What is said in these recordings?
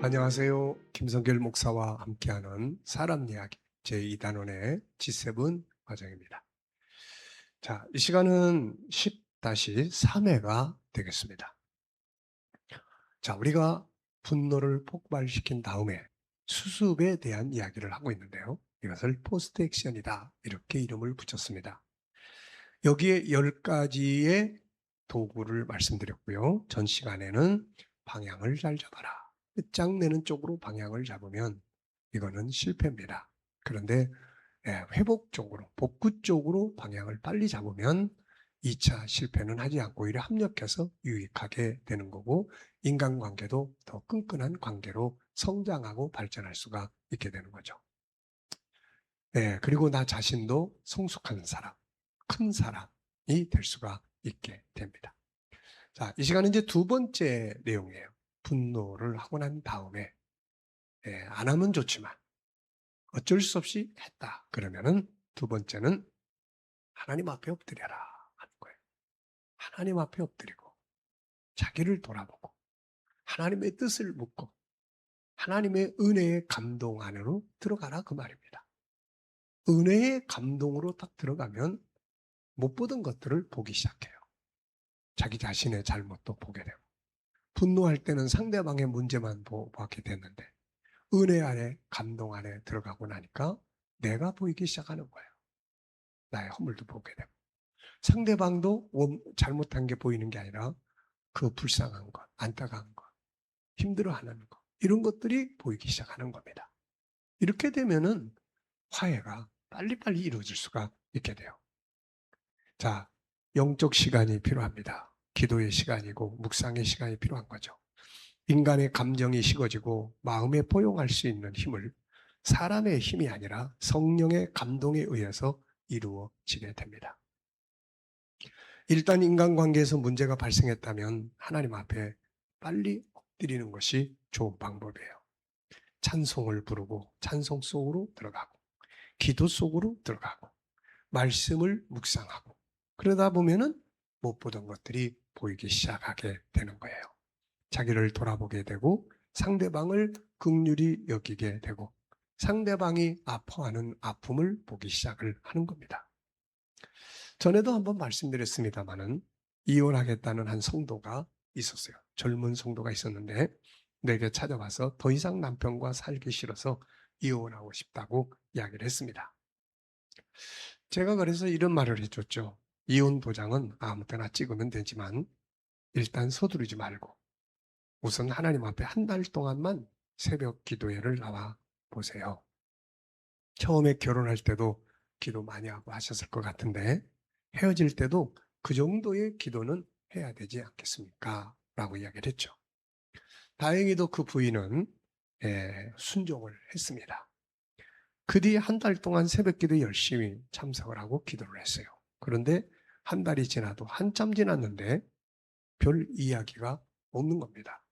안녕하세요. 김성결 목사와 함께하는 사람 이야기 제2단원의 G7 과정입니다. 자, 이 시간은 10-3회가 되겠습니다. 자, 우리가 분노를 폭발시킨 다음에 수습에 대한 이야기를 하고 있는데요. 이것을 포스트 액션이다. 이렇게 이름을 붙였습니다. 여기에 10가지의 도구를 말씀드렸고요. 전 시간에는 방향을 잘 잡아라. 끝장내는 쪽으로 방향을 잡으면 이거는 실패입니다. 그런데 회복 쪽으로, 복구 쪽으로 방향을 빨리 잡으면 2차 실패는 하지 않고 오히려 합력해서 유익하게 되는 거고, 인간관계도 더 끈끈한 관계로 성장하고 발전할 수가 있게 되는 거죠. 그리고 나 자신도 성숙한 사람, 큰 사람이 될 수가 있게 됩니다. 자, 이 시간은 이제 두 번째 내용이에요. 분노를 하고 난 다음에 안 하면 좋지만 어쩔 수 없이 했다. 그러면은 두 번째는 하나님 앞에 엎드려라 하는 거예요. 하나님 앞에 엎드리고 자기를 돌아보고 하나님의 뜻을 묻고 하나님의 은혜의 감동 안으로 들어가라 그 말입니다. 은혜의 감동으로 딱 들어가면 못 보던 것들을 보기 시작해요. 자기 자신의 잘못도 보게 되고, 분노할 때는 상대방의 문제만 보게 됐는데 은혜 안에 감동 안에 들어가고 나니까 내가 보이기 시작하는 거예요. 나의 허물도 보게 되고, 상대방도 잘못한 게 보이는 게 아니라 그 불쌍한 것, 안타까운 것, 힘들어하는 것, 이런 것들이 보이기 시작하는 겁니다. 이렇게 되면은 화해가 빨리빨리 이루어질 수가 있게 돼요. 자, 영적 시간이 필요합니다. 기도의 시간이고 묵상의 시간이 필요한 거죠. 인간의 감정이 식어지고 마음에 포용할 수 있는 힘을 사람의 힘이 아니라 성령의 감동에 의해서 이루어지게 됩니다. 일단 인간관계에서 문제가 발생했다면 하나님 앞에 빨리 엎드리는 것이 좋은 방법이에요. 찬송을 부르고 찬송 속으로 들어가고 기도 속으로 들어가고 말씀을 묵상하고 그러다 보면은 못 보던 것들이 보이기 시작하게 되는 거예요. 자기를 돌아보게 되고 상대방을 긍휼히 여기게 되고 상대방이 아파하는 아픔을 보기 시작을 하는 겁니다. 전에도 한번 말씀드렸습니다마는 이혼하겠다는 한 성도가 있었어요. 젊은 성도가 있었는데 내게 찾아와서 더 이상 남편과 살기 싫어서 이혼하고 싶다고 이야기를 했습니다. 제가 그래서 이런 말을 해줬죠. 이혼 도장은 아무 때나 찍으면 되지만 일단 서두르지 말고 우선 하나님 앞에 한 달 동안만 새벽 기도회를 나와 보세요. 처음에 결혼할 때도 기도 많이 하고 하셨을 것 같은데 헤어질 때도 그 정도의 기도는 해야 되지 않겠습니까? 라고 이야기를 했죠. 다행히도 그 부인은 순종을 했습니다. 그 뒤에 한 달 동안 새벽 기도에 열심히 참석을 하고 기도를 했어요. 그런데 한 달이 지나도 한참 지났는데 별 이야기가 없는 겁니다.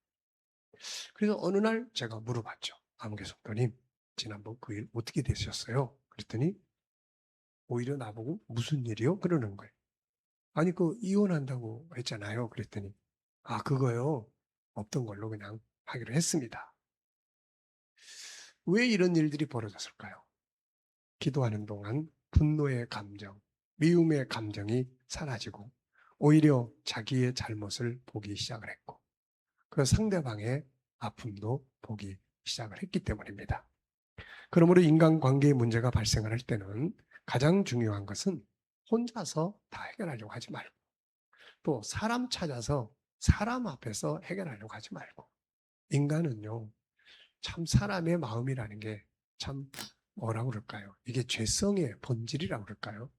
그래서 어느 날 제가 물어봤죠. 안계 성도님, 지난번 그 일 어떻게 되셨어요? 그랬더니 오히려 나보고 무슨 일이요? 그러는 거예요. 아니 그 이혼한다고 했잖아요. 그랬더니 아 그거요? 없던 걸로 그냥 하기로 했습니다. 왜 이런 일들이 벌어졌을까요? 기도하는 동안 분노의 감정, 미움의 감정이 사라지고 오히려 자기의 잘못을 보기 시작을 했고 그 상대방의 아픔도 보기 시작을 했기 때문입니다. 그러므로 인간관계의 문제가 발생을 할 때는 가장 중요한 것은 혼자서 다 해결하려고 하지 말고 또 사람 찾아서 사람 앞에서 해결하려고 하지 말고 인간은요 참 사람의 마음이라는 게 참 뭐라고 그럴까요? 이게 죄성의 본질이라고 그럴까요?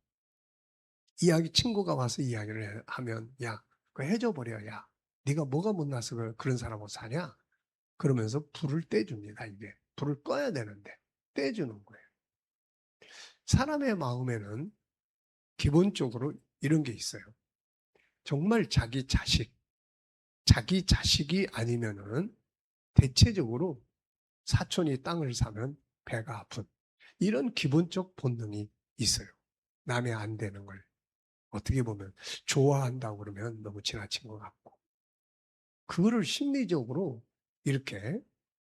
이야기 친구가 와서 이야기를 하면 야 그거 해줘 버려 야 네가 뭐가 못나서 그런 사람하고 사냐? 그러면서 불을 떼줍니다. 이게 불을 꺼야 되는데 떼주는 거예요. 사람의 마음에는 기본적으로 이런 게 있어요. 정말 자기 자식이 아니면은 대체적으로 사촌이 땅을 사면 배가 아픈 이런 기본적 본능이 있어요. 남의 안 되는 걸 어떻게 보면 좋아한다고 그러면 너무 지나친 것 같고 그거를 심리적으로 이렇게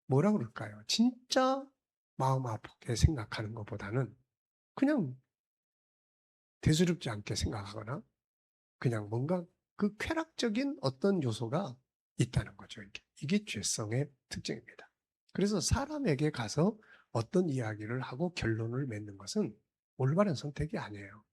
뭐라 그럴까요? 진짜 마음 아프게 생각하는 것보다는 그냥 대수롭지 않게 생각하거나 그냥 뭔가 그 쾌락적인 어떤 요소가 있다는 거죠. 이게 죄성의 특징입니다. 그래서 사람에게 가서 어떤 이야기를 하고 결론을 맺는 것은 올바른 선택이 아니에요.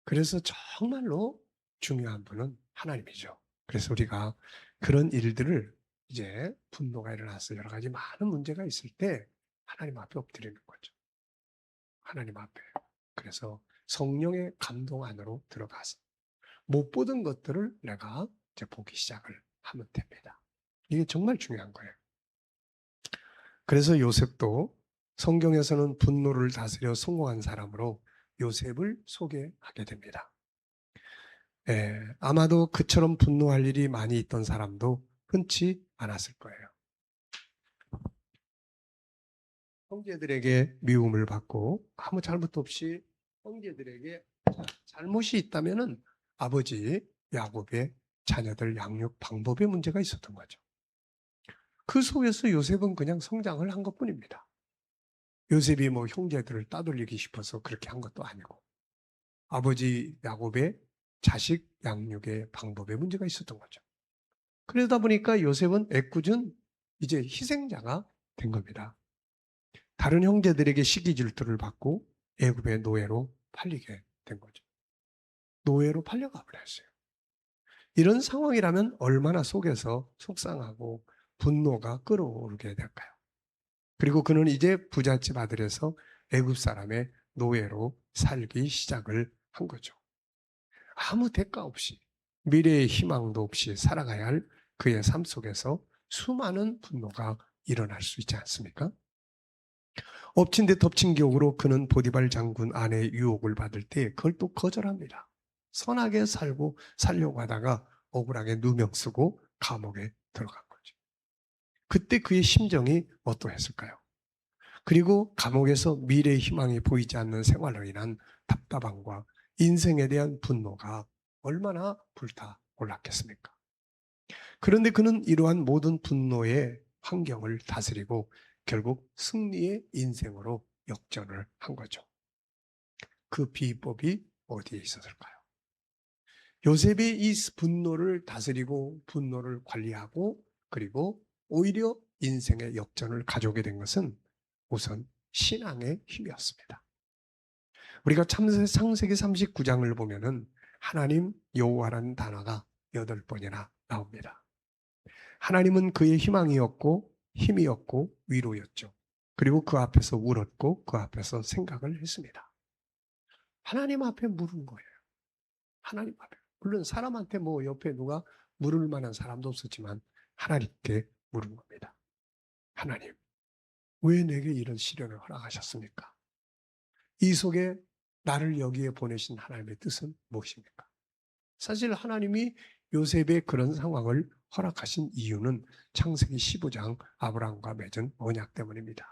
그래서 정말로 중요한 분은 하나님이죠. 그래서 우리가 그런 일들을 이제 분노가 일어나서 여러 가지 많은 문제가 있을 때 하나님 앞에 엎드리는 거죠. 하나님 앞에. 그래서 성령의 감동 안으로 들어가서 못 보던 것들을 내가 이제 보기 시작을 하면 됩니다. 이게 정말 중요한 거예요. 그래서 요셉도 성경에서는 분노를 다스려 성공한 사람으로 요셉을 소개하게 됩니다. 아마도 그처럼 분노할 일이 많이 있던 사람도 흔치 않았을 거예요. 형제들에게 미움을 받고 아무 잘못 없이 형제들에게 잘못이 있다면은 아버지 야곱의 자녀들 양육 방법에 문제가 있었던 거죠. 그 속에서 요셉은 그냥 성장을 한 것뿐입니다. 요셉이 뭐 형제들을 따돌리기 싶어서 그렇게 한 것도 아니고 아버지 야곱의 자식 양육의 방법에 문제가 있었던 거죠. 그러다 보니까 요셉은 애꿎은 이제 희생자가 된 겁니다. 다른 형제들에게 시기 질투를 받고 애굽의 노예로 팔리게 된 거죠. 노예로 팔려가 버렸어요. 이런 상황이라면 얼마나 속에서 속상하고 분노가 끓어오르게 될까요? 그리고 그는 이제 부잣집 아들에서 애굽 사람의 노예로 살기 시작을 한 거죠. 아무 대가 없이 미래의 희망도 없이 살아가야 할 그의 삶 속에서 수많은 분노가 일어날 수 있지 않습니까? 엎친 데 덮친 격으로 그는 보디발 장군 아내의 유혹을 받을 때 그걸 또 거절합니다. 선하게 살려고 하다가 억울하게 누명 쓰고 감옥에 들어간 거죠. 그때 그의 심정이 어떠했을까요? 그리고 감옥에서 미래의 희망이 보이지 않는 생활로 인한 답답함과 인생에 대한 분노가 얼마나 불타올랐겠습니까? 그런데 그는 이러한 모든 분노의 환경을 다스리고 결국 승리의 인생으로 역전을 한 거죠. 그 비법이 어디에 있었을까요? 요셉이 이 분노를 다스리고 분노를 관리하고 그리고 오히려 인생의 역전을 가져오게 된 것은 우선 신앙의 힘이었습니다. 우리가 창세기 39장을 보면은 하나님 여호와라는 단어가 8번이나 나옵니다. 하나님은 그의 희망이었고 힘이었고 위로였죠. 그리고 그 앞에서 울었고 그 앞에서 생각을 했습니다. 하나님 앞에 물은 거예요. 하나님 앞에. 물론 사람한테 뭐 옆에 누가 물을 만한 사람도 없었지만 하나님께 물은 겁니다. 하나님, 왜 내게 이런 시련을 허락하셨습니까? 이 속에 나를 여기에 보내신 하나님의 뜻은 무엇입니까? 사실 하나님이 요셉의 그런 상황을 허락하신 이유는 창세기 15장 아브라함과 맺은 언약 때문입니다.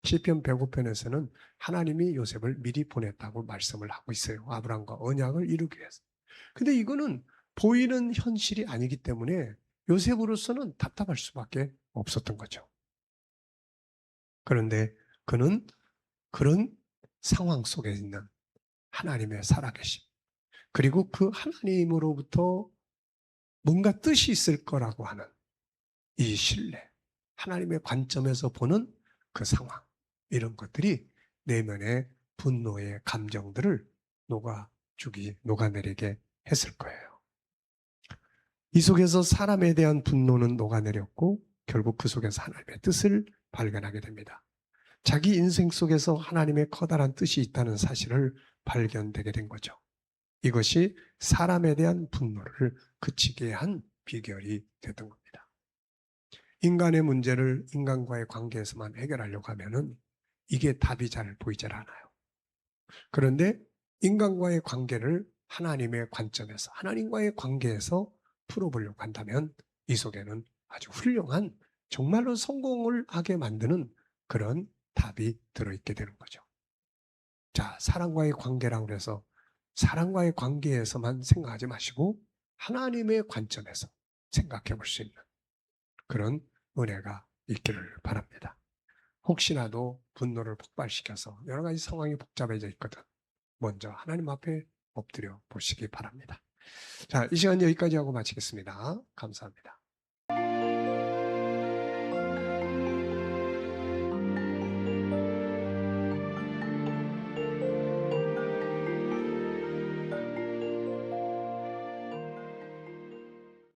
시편 105편에서는 하나님이 요셉을 미리 보냈다고 말씀을 하고 있어요. 아브라함과 언약을 이루기 위해서. 근데 이거는 보이는 현실이 아니기 때문에 요셉으로서는 답답할 수밖에 없었던 거죠. 그런데 그는 그런 상황 속에 있는 하나님의 살아계심, 그리고 그 하나님으로부터 뭔가 뜻이 있을 거라고 하는 이 신뢰, 하나님의 관점에서 보는 그 상황, 이런 것들이 내면의 분노의 감정들을 녹아내리게 했을 거예요. 이 속에서 사람에 대한 분노는 녹아내렸고 결국 그 속에서 하나님의 뜻을 발견하게 됩니다. 자기 인생 속에서 하나님의 커다란 뜻이 있다는 사실을 발견되게 된 거죠. 이것이 사람에 대한 분노를 그치게 한 비결이 됐던 겁니다. 인간의 문제를 인간과의 관계에서만 해결하려고 하면은 이게 답이 잘 보이질 않아요. 그런데 인간과의 관계를 하나님의 관점에서, 하나님과의 관계에서 풀어보려고 한다면 이 속에는 아주 훌륭한, 정말로 성공을 하게 만드는 그런 답이 들어있게 되는 거죠. 자, 사람과의 관계라고 해서 사람과의 관계에서만 생각하지 마시고 하나님의 관점에서 생각해 볼 수 있는 그런 은혜가 있기를 바랍니다. 혹시라도 분노를 폭발시켜서 여러 가지 상황이 복잡해져 있거든. 먼저 하나님 앞에 엎드려 보시기 바랍니다. 자, 이 시간 여기까지 하고 마치겠습니다. 감사합니다.